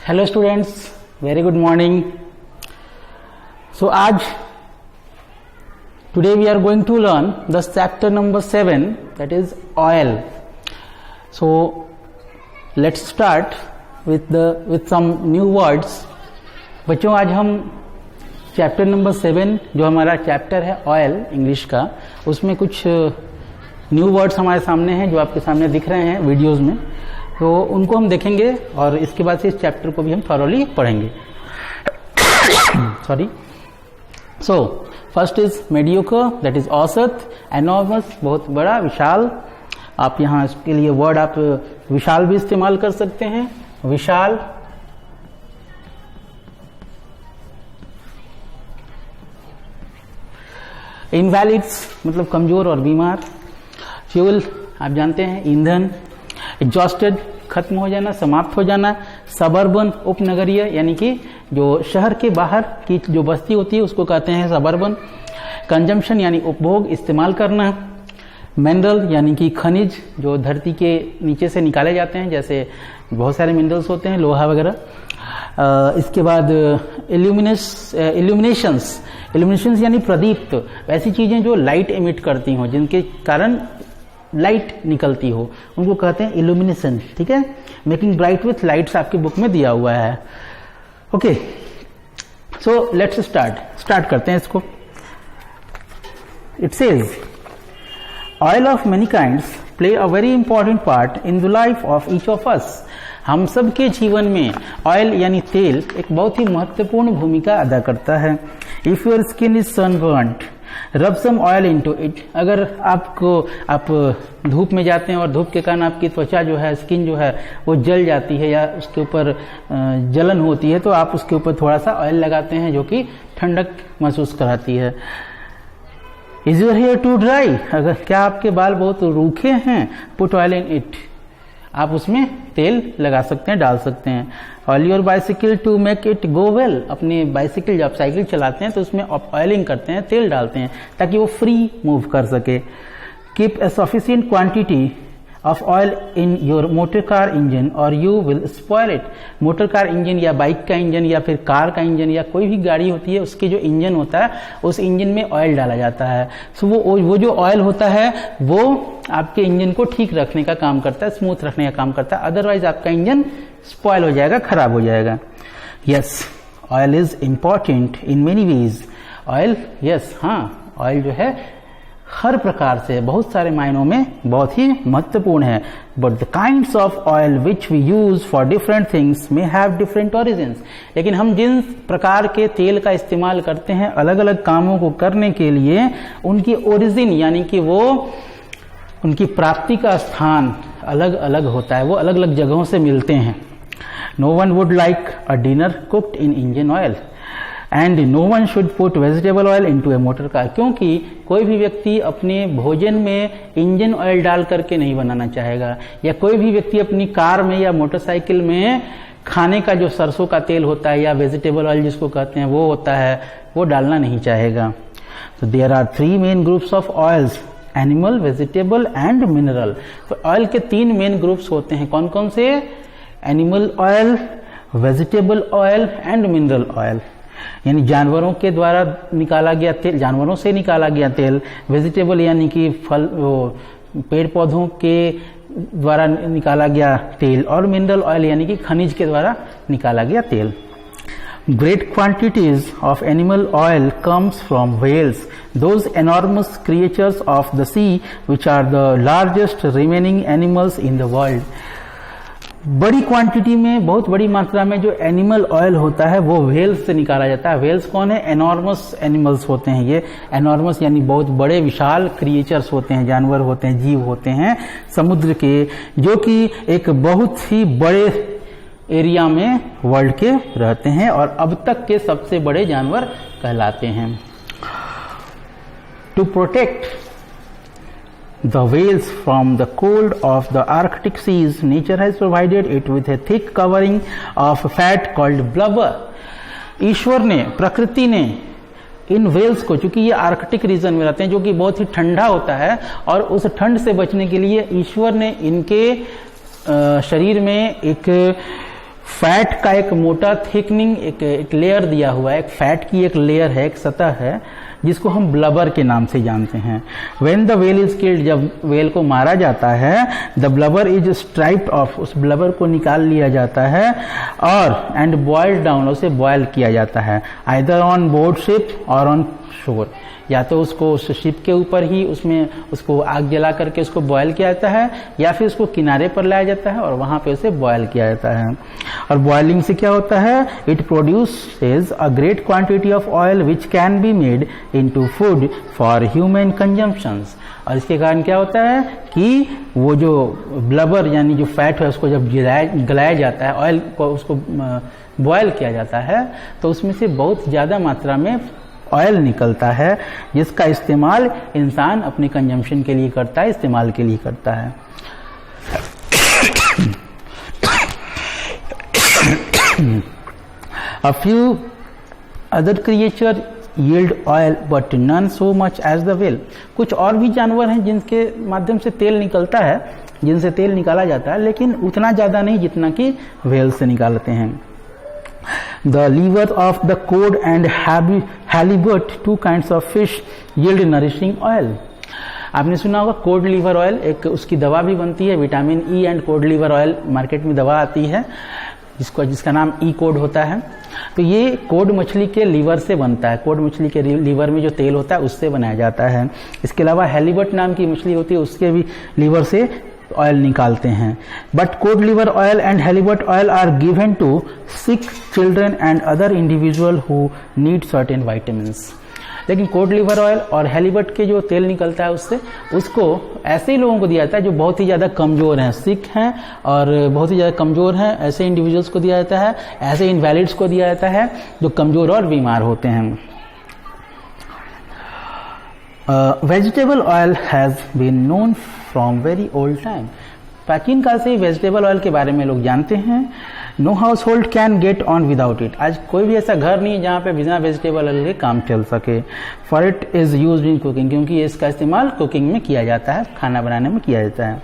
Hello students, very good morning. So आज today we are going to learn the chapter number 7, that is oil. So let's start with some new words. बच्चों, आज हम chapter number 7 जो हमारा chapter है oil English का, उसमें कुछ न्यू वर्ड्स हमारे सामने हैं जो आपके सामने दिख रहे हैं वीडियोस में. तो उनको हम देखेंगे और इसके बाद से इस चैप्टर को भी हम थॉरोली पढ़ेंगे. Sorry. So first is mediocre, that is औसत. एनॉर्मस, बहुत बड़ा, विशाल. आप यहाँ इसके लिए वर्ड आप विशाल भी इस्तेमाल कर सकते हैं. विशाल. इनवैलिड्स मतलब कमजोर और बीमार. फ्यूल आप जानते हैं, ईंधन. एग्जॉस्टेड, खत्म हो जाना, समाप्त हो जाना. सबर्बन, उपनगरीय, यानी कि जो शहर के बाहर की जो बस्ती होती है उसको कहते हैं सबर्बन. कंजम्पशन यानी उपभोग, इस्तेमाल करना. मिनरल यानी कि खनिज जो धरती के नीचे से निकाले जाते हैं, जैसे बहुत सारे मिनरल्स होते हैं, लोहा वगैरह. इसके बाद इल्यूमिनेशंस यानी प्रदीप्त, वैसी चीजें जो लाइट एमिट करती हों, जिनके कारण लाइट निकलती हो, उनको कहते हैं इल्यूमिनेशन. ठीक है. मेकिंग ब्राइट विथ लाइट्स आपकी बुक में दिया हुआ है. ओके, सो लेट्स स्टार्ट करते हैं इसको. It says oil of many kinds play a very important part in the life of each of us. हम सब के जीवन में ऑयल यानी तेल एक बहुत ही महत्वपूर्ण भूमिका अदा करता है. इफ योर स्किन इज सनबर्न्ड, रब सम ऑयल इनटू इट. अगर आप धूप में जाते हैं और धूप के कारण आपकी त्वचा जो है, स्किन जो है वो जल जाती है या उसके ऊपर जलन होती है, तो आप उसके ऊपर थोड़ा सा ऑयल लगाते हैं जो कि ठंडक महसूस कराती है. Is your hair too dry, अगर क्या आपके बाल बहुत रूखे हैं, पुट ऑयल इन इट. आप उसमें तेल लगा सकते हैं, डाल सकते हैं. Oil your bicycle to make it go well. अपनी बाइसिकल, जब आप साइकिल चलाते हैं तो उसमें ऑयलिंग करते हैं, तेल डालते हैं ताकि वो फ्री मूव कर सके. Keep a sufficient quantity of oil in your motor car engine और you will spoil it. Motor car engine या बाइक का इंजन या फिर कार का इंजन या कोई भी गाड़ी होती है, उसके जो इंजन होता है उस इंजन में ऑयल डाला जाता है. सो वो जो ऑयल होता है वो आपके इंजन को ठीक रखने का काम करता है, स्मूथ रखने का काम करता है. अदरवाइज आपका इंजन स्पॉयल हो जाएगा, खराब हो जाएगा. Yes, oil is important in many ways. Oil, yes, हाँ, ऑयल जो है हर प्रकार से, बहुत सारे मायनों में बहुत ही महत्वपूर्ण है. But the kinds of oil which we use for different things may have different origins. लेकिन हम जिन प्रकार के तेल का इस्तेमाल करते हैं अलग अलग कामों को करने के लिए, उनकी ओरिजिन यानी कि वो उनकी प्राप्ति का स्थान अलग अलग होता है, वो अलग अलग जगहों से मिलते हैं. No one would like a dinner cooked in engine oil and no one should put vegetable oil into a motor car. क्योंकि कोई भी व्यक्ति अपने भोजन में इंजन ऑयल डाल करके नहीं बनाना चाहेगा, या कोई भी व्यक्ति अपनी कार में या मोटरसाइकिल में खाने का जो सरसों का तेल होता है या वेजिटेबल ऑयल जिसको कहते हैं वो होता है, वो डालना नहीं चाहेगा. तो there are 3 main groups of oils, animal, vegetable and mineral. तो ऑयल के 3 मेन ग्रुप्स होते हैं. कौन कौन से? Animal oil, vegetable oil and mineral oil. यानी जानवरों के द्वारा निकाला गया तेल, जानवरों से निकाला गया तेल. वेजिटेबल यानी कि फल, पेड़ पौधों के द्वारा निकाला गया तेल. और मिनरल ऑयल यानी कि खनिज के द्वारा निकाला गया तेल. Great quantities of animal oil comes from whales, those enormous creatures of the sea which are the largest remaining animals in the world. बड़ी क्वांटिटी में, बहुत बड़ी मात्रा में जो एनिमल ऑयल होता है वो व्हेल्स से निकाला जाता है. व्हेल्स कौन है? एनॉर्मस एनिमल्स होते हैं ये. एनॉर्मस यानी बहुत बड़े विशाल क्रिएचर्स होते हैं, जानवर होते हैं, जीव होते हैं समुद्र के, जो कि एक बहुत ही बड़े एरिया में वर्ल्ड के रहते हैं और अब तक के सबसे बड़े जानवर कहलाते हैं. To protect the whales from the cold of the Arctic seas, nature has provided it with a thick covering of fat called blubber. ईश्वर ने, प्रकृति ने इन व्हेल्स को, चूंकि ये आर्कटिक रीजन में रहते हैं जो कि बहुत ही ठंडा होता है, और उस ठंड से बचने के लिए ईश्वर ने इनके शरीर में एक फैट का एक मोटा थिकनिंग एक लेयर दिया हुआ है, एक फैट की एक लेयर है, एक सतह है जिसको हम ब्लबर के नाम से जानते हैं। When the whale is killed, जब व्हेल को मारा जाता है, the blubber is striped of, उस ब्लबर को निकाल लिया जाता है और एंड बॉइल्ड डाउन, उसे बॉयल किया जाता है, आइदर ऑन बोर्ड शिप और ऑन शोर, या तो उसको उस शिप के ऊपर ही उसमें उसको आग जला करके उसको बॉयल किया जाता है, या फिर उसको किनारे पर लाया जाता है और वहां पे उसे बॉयल किया जाता है। और बॉइलिंग से क्या होता है, it produces a great quantity of oil which can be made into food for human consumptions. और इसके कारण क्या होता है कि वो जो ब्लबर यानी जो फैट है उसको जब गलाया जाता है, ऑयल को उसको बॉयल किया जाता है, तो उसमें से बहुत ज्यादा मात्रा में ऑयल निकलता है जिसका इस्तेमाल इंसान अपने कंजम्पशन के लिए करता है, इस्तेमाल के लिए करता है। A few other creatures yield oil but none so much as the whale। कुछ और भी जानवर हैं जिनके माध्यम से तेल निकलता है, जिनसे तेल निकाला जाता है, लेकिन उतना ज्यादा नहीं जितना कि व्हेल से निकालते हैं। The liver of the cod and halibut, two kinds of fish, yield nourishing oil। आपने सुना होगा कोड लीवर ऑयल, एक उसकी दवा भी बनती है, vitamin E and cod liver oil market में दवा आती है जिसका नाम ई कोड होता है। तो ये कोड मछली के लीवर से बनता है, कोड मछली के लीवर में जो तेल होता है उससे बनाया जाता है। इसके अलावा हेलीबट नाम की मछली होती है, उसके भी लीवर से ऑयल निकालते हैं। But cod liver oil and halibut oil are given to sick children and other individual who need certain vitamins. लेकिन कोड लिवर ऑयल और हेलीबट के जो तेल निकलता है उससे, उसको ऐसे ही लोगों को दिया जाता है जो बहुत ही ज्यादा कमजोर हैं, सिक हैं और बहुत ही ज्यादा कमजोर हैं, ऐसे इंडिविजुअल्स को दिया जाता है, ऐसे इनवैलिड्स को दिया जाता है जो कमजोर और बीमार होते हैं। Vegetable oil has been known from very old time. प्राचीन काल से ही वेजिटेबल ऑयल के बारे में लोग जानते हैं। No household can get on without it. आज कोई भी ऐसा घर नहीं जहां पे बिना वेजिटेबल ऑयल के काम चल सके। For it is used in cooking, क्योंकि इसका इस्तेमाल कुकिंग में किया जाता है, खाना बनाने में किया जाता है।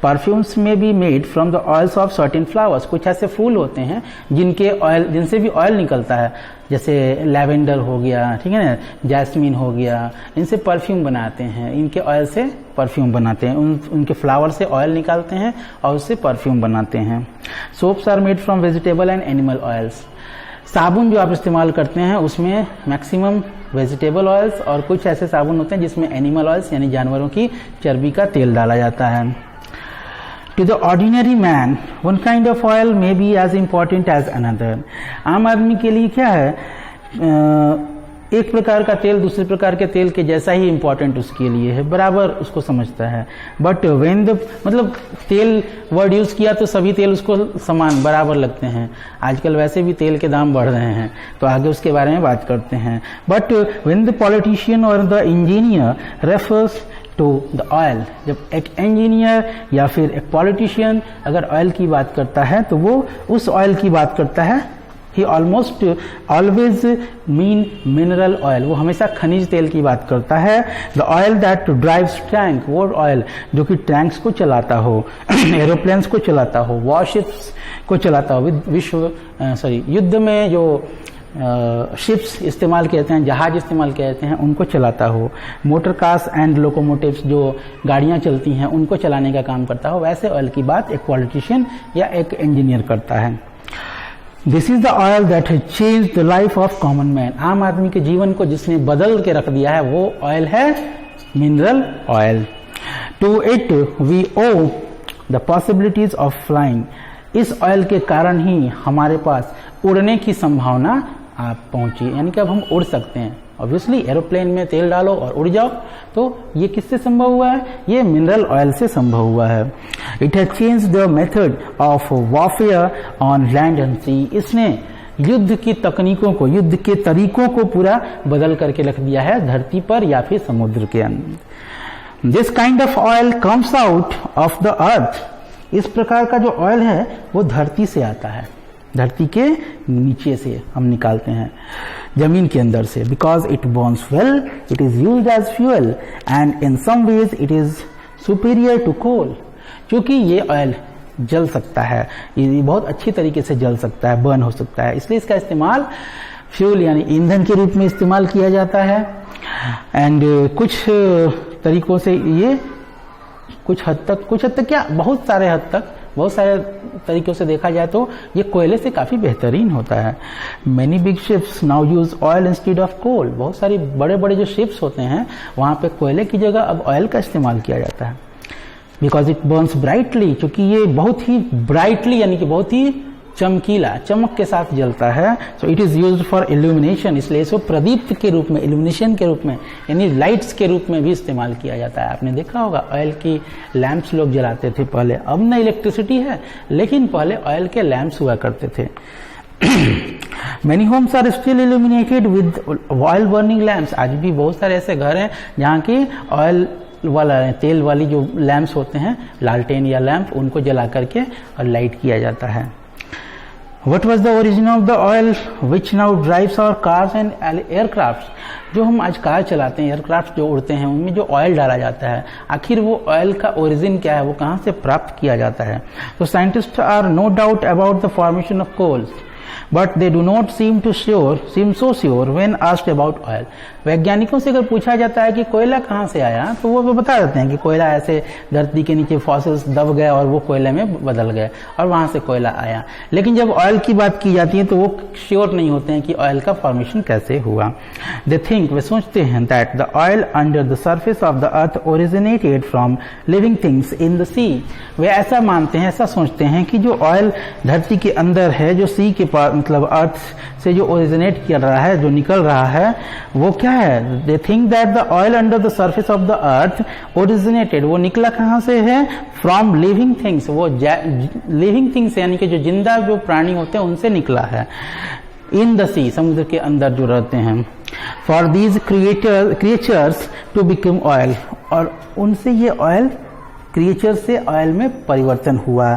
परफ्यूम्स में be made from the oils of certain flowers. कुछ ऐसे फूल होते हैं जिनसे भी ऑयल निकलता है, जैसे लैवेंडर हो गया, ठीक है ना, जैस्मिन हो गया, इनसे परफ्यूम बनाते हैं, इनके ऑयल से परफ्यूम बनाते हैं, उनके फ्लावर से ऑयल निकालते हैं और उससे परफ्यूम बनाते हैं। Soaps are made from vegetable and animal oils. साबुन जो आप इस्तेमाल करते हैं उसमें मैक्सिमम वेजिटेबल ऑयल्स और कुछ ऐसे साबुन होते हैं जिसमें एनिमल ऑयल्स यानी जानवरों की चर्बी का तेल डाला जाता है। To the ordinary man, one kind of oil may be as important as another। आम आदमी के लिए क्या है, एक प्रकार का तेल दूसरे प्रकार के तेल के जैसा ही इंपॉर्टेंट उसके लिए है, बराबर उसको समझता है। बट वेन द मतलब तेल वर्ड यूज किया तो सभी तेल उसको समान बराबर लगते हैं। आजकल वैसे भी तेल के दाम बढ़ रहे हैं, तो आगे उसके बारे में बात करते हैं। बट वेन द पॉलिटिशियन और the engineer refers to the oil, जब एक इंजीनियर या फिर एक पॉलिटिशियन अगर ऑयल की बात करता है तो वो उस ऑयल की बात करता है। He almost always mean mineral oil, वो हमेशा खनिज तेल की बात करता है। The oil that drives tank, वो ऑयल जो कि टैंक्स को चलाता हो, एरोप्लेन्स को चलाता हो, वॉरशिप्स को चलाता हो, युद्ध में जो शिप्स इस्तेमाल किए जाते हैं, जहाज इस्तेमाल किए जाते हैं, उनको चलाता हो। मोटर कार्स एंड लोकोमोटिव्स, जो गाड़ियां चलती हैं उनको चलाने का काम करता हो। वैसे ऑयल की बात एक पॉलिटिशियन या एक इंजीनियर करता है। This is the oil that has changed the life of common man. आम आदमी के जीवन को जिसने बदल के रख दिया है वो ऑयल है mineral oil. To it we owe the possibilities of flying. इस ऑयल के कारण ही हमारे पास उड़ने की संभावना आप पहुंची, यानी कि अब हम उड़ सकते हैं। ऑब्वियसली एरोप्लेन में तेल डालो और उड़ जाओ, तो ये किससे संभव हुआ है? ये मिनरल ऑयल से संभव हुआ है। It has changed the method of warfare on land and sea. इसने युद्ध की तकनीकों को, युद्ध के तरीकों को पूरा बदल करके रख दिया है धरती पर या फिर समुद्र के अंदर। This kind of oil comes out of the अर्थ। इस प्रकार का जो ऑयल है वो धरती से आता है, धरती के नीचे से हम निकालते हैं, जमीन के अंदर से। Because it burns well, it is used as fuel and in some ways it is superior to coal. क्योंकि ये ऑयल जल सकता है, ये बहुत अच्छी तरीके से जल सकता है, बर्न हो सकता है, इसलिए इसका इस्तेमाल फ्यूल यानी ईंधन के रूप में इस्तेमाल किया जाता है। एंड कुछ तरीकों से ये कुछ हद तक क्या बहुत सारे तरीकों से देखा जाए तो ये कोयले से काफी बेहतरीन होता है। Many big ships now use oil instead of coal, बहुत सारी बड़े बड़े जो शिप्स होते हैं वहां पे कोयले की जगह अब ऑयल का इस्तेमाल किया जाता है। बिकॉज इट बर्न्स ब्राइटली, क्योंकि ये बहुत ही ब्राइटली यानी कि बहुत ही चमकीला, चमक के साथ जलता है। So it is used for illumination, इसलिए इसको प्रदीप्त के रूप में, इल्यूमिनेशन के रूप में यानी लाइट्स के रूप में भी इस्तेमाल किया जाता है। आपने देखा होगा ऑयल की लैंप्स लोग जलाते थे पहले, अब ना इलेक्ट्रिसिटी है लेकिन पहले ऑयल के लैंप्स हुआ करते थे। Many homes are still illuminated with oil burning lamps, आज भी बहुत सारे ऐसे घर हैं जहाँ की ऑयल वाला तेल वाली जो लैंप्स होते हैं, लालटेन या लैंप, उनको जला करके और लाइट किया जाता है। What was the origin of the oil which now drives our cars and aircrafts? जो हम आज कार चलाते हैं, एयरक्राफ्ट जो उड़ते हैं, उनमें जो ऑयल डाला जाता है, आखिर वो ऑयल का ओरिजिन क्या है, वो कहाँ से प्राप्त किया जाता है? तो scientist are no doubt about the formation of coals, but they do not seem so sure when asked about oil. वैज्ञानिकों से अगर पूछा जाता है कि कोयला कहाँ से आया, तो वो बता देते हैं कि कोयला ऐसे धरती के नीचे फॉसिल्स दब गए और वो कोयले में बदल गए और वहां से कोयला आया। लेकिन जब ऑयल की बात की जाती है तो वो श्योर नहीं होते हैं कि ऑयल का फॉर्मेशन कैसे हुआ। दे थिंक, वे सोचते हैं that the oil under the surface of the earth originated from living things in the sea. वे ऐसा मानते हैं, ऐसा सोचते हैं कि जो ऑयल धरती के अंदर है, जो सी के पास मतलब अर्थ से जो ओरिजिनेट कर रहा है, जो निकल रहा है, वो क्या है? They think that the oil under the surface of the earth originated, वो निकला कहाँ से है? फ्रॉम लिविंग थिंग्स, वो लिविंग थिंग्स यानी कि जो जिंदा जो प्राणी होते हैं उनसे निकला है। इन द सी, समुद्र के अंदर जो रहते हैं। For these creatures to become oil, और उनसे ये ऑयल क्रिएचर से ऑयल में परिवर्तन हुआ।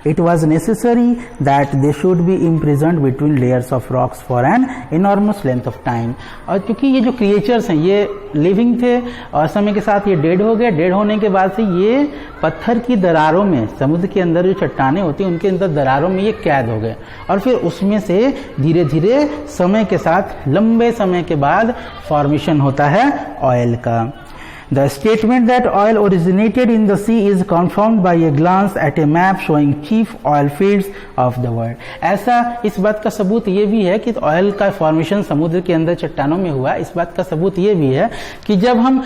It was necessary that they should be imprisoned between layers of rocks for an enormous length of time. और क्योंकि ये जो क्रिएचर्स हैं ये लिविंग थे और समय के साथ ये डेड हो गए, डेड होने के बाद से ये पत्थर की दरारों में, समुद्र के अंदर जो चट्टानें होती हैं उनके अंदर दरारों में ये कैद हो गए और फिर उसमें से धीरे धीरे समय के साथ, लंबे समय के बाद फॉर्मेशन होता है ऑयल का। The statement that oil originated in the sea is confirmed by a glance at a map showing chief oil fields of the world. ऐसा इस बात का सबूत ये भी है कि ऑयल का फॉर्मेशन समुद्र के अंदर चट्टानों में हुआ। इस बात का सबूत ये भी है कि जब हम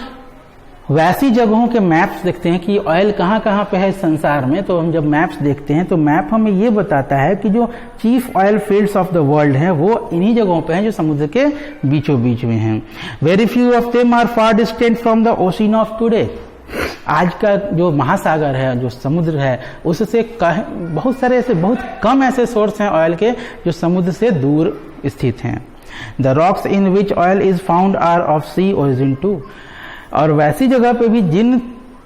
वैसी जगहों के मैप्स देखते हैं कि ऑयल कहाँ कहाँ पे है संसार में, तो हम जब मैप्स देखते हैं तो मैप हमें ये बताता है कि जो chief oil fields of the world हैं वो इन्हीं जगहों पे हैं जो समुद्र के बीचों बीच में हैं। Very few of them are far distant from the ocean of today. आज का जो महासागर है, जो समुद्र है, उससे बहुत सारे ऐसे, बहुत कम ऐसे सोर्स हैं ऑयल के जो समुद्र से दूर स्थित हैं। The rocks in which oil is found are of sea origin too. और वैसी जगह पे भी जिन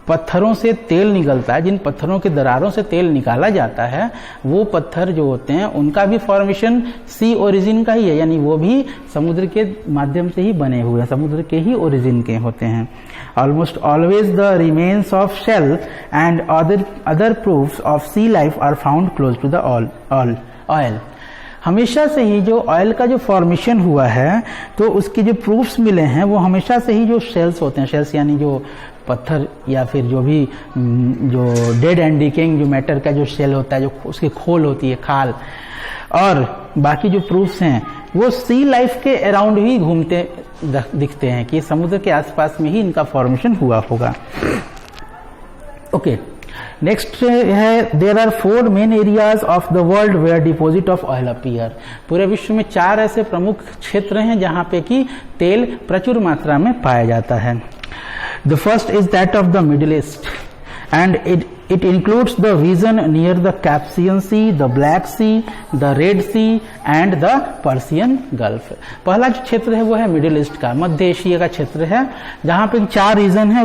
पत्थरों से तेल निकलता है, जिन पत्थरों के दरारों से तेल निकाला जाता है, वो पत्थर जो होते हैं उनका भी फॉर्मेशन सी ओरिजिन का ही है, यानी वो भी समुद्र के माध्यम से ही बने हुए हैं, समुद्र के ही ओरिजिन के होते हैं। Almost always the remains of shell and other proofs of sea life are found close to the oil. हमेशा से ही जो ऑयल का जो फॉर्मेशन हुआ है तो उसके जो प्रूफ्स मिले हैं वो हमेशा से ही जो शेल्स होते हैं, शेल्स यानी जो पत्थर या फिर जो भी जो डेड एंड डिकेइंग जो मैटर का जो शेल होता है, जो उसकी खोल होती है, खाल, और बाकी जो प्रूफ्स हैं वो सी लाइफ के अराउंड ही घूमते दिखते हैं कि समुद्र के आसपास में ही इनका फॉर्मेशन हुआ होगा। ओके, नेक्स्ट है there are 4 main areas of the world where deposit of oil appear. पूरे विश्व में 4 ऐसे प्रमुख क्षेत्र हैं जहां पे कि तेल प्रचुर मात्रा में पाया जाता है। The first is that of the Middle East and it includes the region near the Caspian Sea, the Black Sea, the Red Sea and the Persian Gulf. पहला जो क्षेत्र है वो है मिडिल ईस्ट का, मध्य एशिया का क्षेत्र है, जहां पे 4 रीजन है।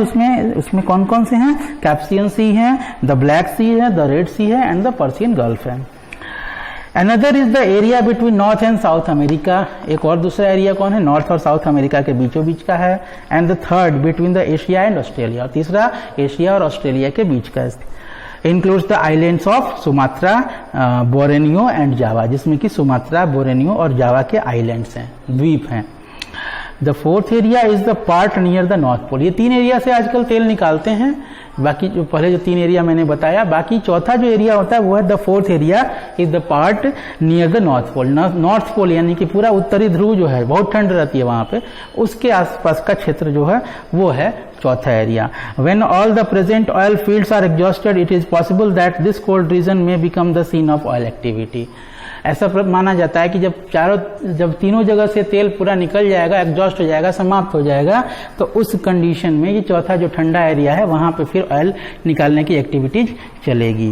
उसमें कौन कौन से हैं? कैप्सियन सी है, द ब्लैक सी है, द रेड सी है एंड द पर्सियन गल्फ है। Another is the area between north and south America. एक और दूसरा एरिया कौन है? नॉर्थ और साउथ अमेरिका के बीचों बीच का है। And the third between the Asia and Australia. और तीसरा एशिया और ऑस्ट्रेलिया के बीच का है। Includes the islands of Sumatra, Borneo and Java, जिसमें कि सुमात्रा, बोर्नियो और जावा के आइलैंड्स हैं, द्वीप हैं। The fourth area is the part near the North Pole. ये 3 एरिया से आजकल तेल निकालते हैं, बाकी जो पहले जो 3 एरिया मैंने बताया, बाकी चौथा जो एरिया होता है वो है the fourth area is the part near the North Pole. North Pole यानी कि पूरा उत्तरी ध्रुव जो है, बहुत ठंड रहती है वहां पे, उसके आसपास का क्षेत्र जो है वो है चौथा area. When all the present oil fields are exhausted, it is possible that this cold region may become the scene of oil activity. ऐसा माना जाता है कि जब तीनों जगह से तेल पूरा निकल जाएगा, एग्जॉस्ट हो जाएगा, समाप्त हो जाएगा, तो उस कंडीशन में ये चौथा जो ठंडा एरिया है वहां पे फिर ऑयल निकालने की एक्टिविटीज चलेगी।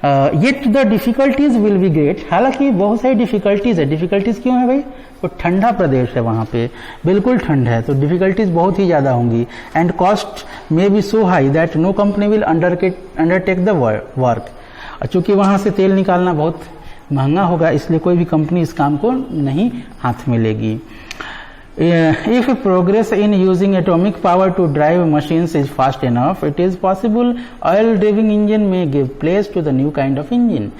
Yet the difficulties will be great. हालांकि बहुत सारी डिफिकल्टीज है। डिफिकल्टीज क्यों है भाई? तो ठंडा प्रदेश है, वहां पे बिल्कुल ठंड है, तो डिफिकल्टीज बहुत ही ज्यादा होंगी। And cost may be so high that no company will undertake the work. चूंकि वहां से तेल निकालना बहुत महंगा होगा, इसलिए कोई भी कंपनी इस काम को नहीं हाथ में लेगी। If progress in using atomic power to drive machines is fast enough, it is possible oil-driven engine may give place to the new kind of engine.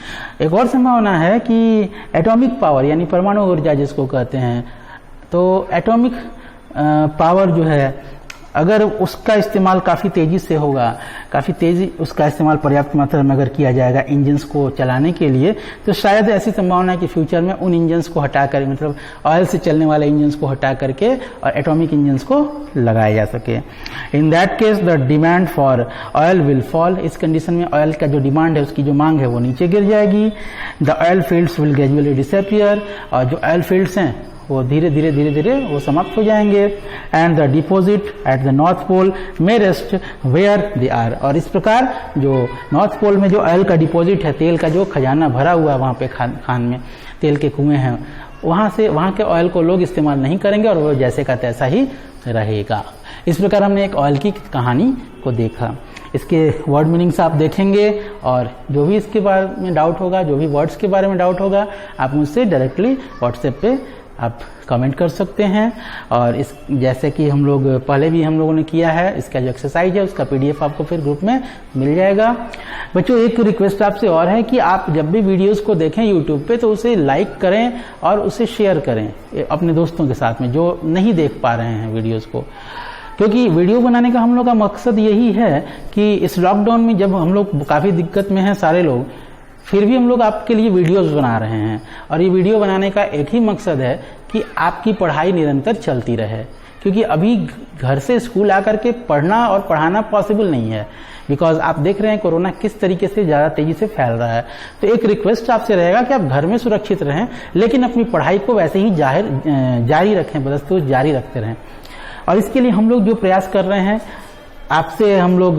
एक और संभावना है कि एटॉमिक पावर यानी परमाणु ऊर्जा जिसको कहते हैं, तो एटॉमिक पावर जो है अगर उसका इस्तेमाल काफी तेजी से होगा, काफी तेजी उसका इस्तेमाल पर्याप्त मात्रा में अगर किया जाएगा इंजन्स को चलाने के लिए, तो शायद ऐसी संभावना है कि फ्यूचर में उन इंजन्स को हटा कर, मतलब ऑयल से चलने वाले इंजन्स को हटा करके और एटॉमिक इंजन्स को लगाया जा सके। In that case the demand for oil will fall. इस कंडीशन में ऑयल का जो डिमांड है, उसकी जो मांग है वो नीचे गिर जाएगी। The oil fields will gradually disappear. और जो ऑयल फील्ड्स हैं वो धीरे धीरे वो समाप्त हो जाएंगे। And the deposit at the North Pole may rest where they are. और इस प्रकार जो नॉर्थ पोल में जो ऑयल का डिपोजिट है, तेल का जो खजाना भरा हुआ है वहां पे खान में तेल के कुएं हैं, वहां के ऑयल को लोग इस्तेमाल नहीं करेंगे और वो जैसे का तैसा ही रहेगा। इस प्रकार हमने एक ऑयल की कहानी को देखा। इसके वर्ड मीनिंग्स आप देखेंगे और जो भी इसके बारे में डाउट होगा, जो भी वर्ड्स के बारे में डाउट होगा, आप मुझसे डायरेक्टली व्हाट्सएप पे आप कमेंट कर सकते हैं। और इस जैसे कि हम लोग पहले भी हम लोगों ने किया है, इसका जो एक्सरसाइज है उसका पीडीएफ आपको फिर ग्रुप में मिल जाएगा। बच्चों एक रिक्वेस्ट आपसे और है कि आप जब भी वीडियोस को देखें यूट्यूब पे, तो उसे लाइक करें और उसे शेयर करें अपने दोस्तों के साथ में जो नहीं देख पा रहे हैं वीडियोस को। क्योंकि वीडियो बनाने का हम लोग का मकसद यही है कि इस लॉकडाउन में जब हम लोग काफी दिक्कत में हैं सारे लोग, फिर भी हम लोग आपके लिए वीडियोस बना रहे हैं। और ये वीडियो बनाने का एक ही मकसद है कि आपकी पढ़ाई निरंतर चलती रहे। क्योंकि अभी घर से स्कूल आकर के पढ़ना और पढ़ाना पॉसिबल नहीं है, बिकॉज आप देख रहे हैं कोरोना किस तरीके से ज्यादा तेजी से फैल रहा है। तो एक रिक्वेस्ट आपसे रहेगा कि आप घर में सुरक्षित रहें, लेकिन अपनी पढ़ाई को वैसे ही जारी रखें, बदस्तूर जारी रखते रहें। और इसके लिए हम लोग जो प्रयास कर रहे हैं, आपसे हम लोग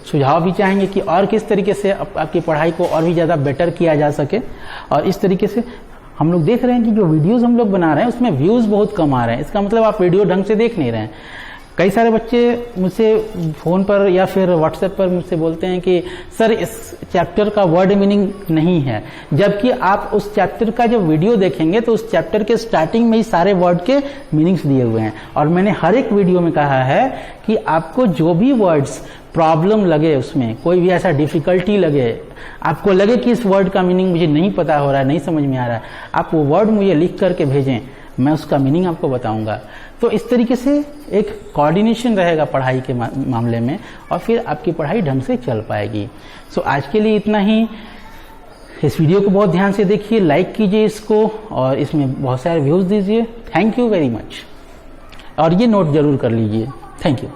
सुझाव भी चाहेंगे कि और किस तरीके से आपकी पढ़ाई को और भी ज्यादा बेटर किया जा सके। और इस तरीके से हम लोग देख रहे हैं कि जो वीडियोस हम लोग बना रहे हैं उसमें व्यूज बहुत कम आ रहे हैं। इसका मतलब आप वीडियो ढंग से देख नहीं रहे हैं। कई सारे बच्चे मुझसे फोन पर या फिर व्हाट्सएप पर मुझसे बोलते हैं कि सर इस चैप्टर का वर्ड मीनिंग नहीं है, जबकि आप उस चैप्टर का जब वीडियो देखेंगे तो उस चैप्टर के स्टार्टिंग में ही सारे वर्ड के मीनिंग्स दिए हुए हैं। और मैंने हर एक वीडियो में कहा है कि आपको जो भी वर्ड्स प्रॉब्लम लगे, उसमें कोई भी ऐसा डिफिकल्टी लगे, आपको लगे कि इस वर्ड का मीनिंग मुझे नहीं पता हो रहा है, नहीं समझ में आ रहा है, आप वो वर्ड मुझे लिख करके भेजें, मैं उसका मीनिंग आपको बताऊंगा। तो इस तरीके से एक कोऑर्डिनेशन रहेगा पढ़ाई के मामले में, और फिर आपकी पढ़ाई ढंग से चल पाएगी। सो आज के लिए इतना ही। इस वीडियो को बहुत ध्यान से देखिए, लाइक कीजिए इसको और इसमें बहुत सारे व्यूज दीजिए। Thank you very much. और ये नोट जरूर कर लीजिए। Thank you.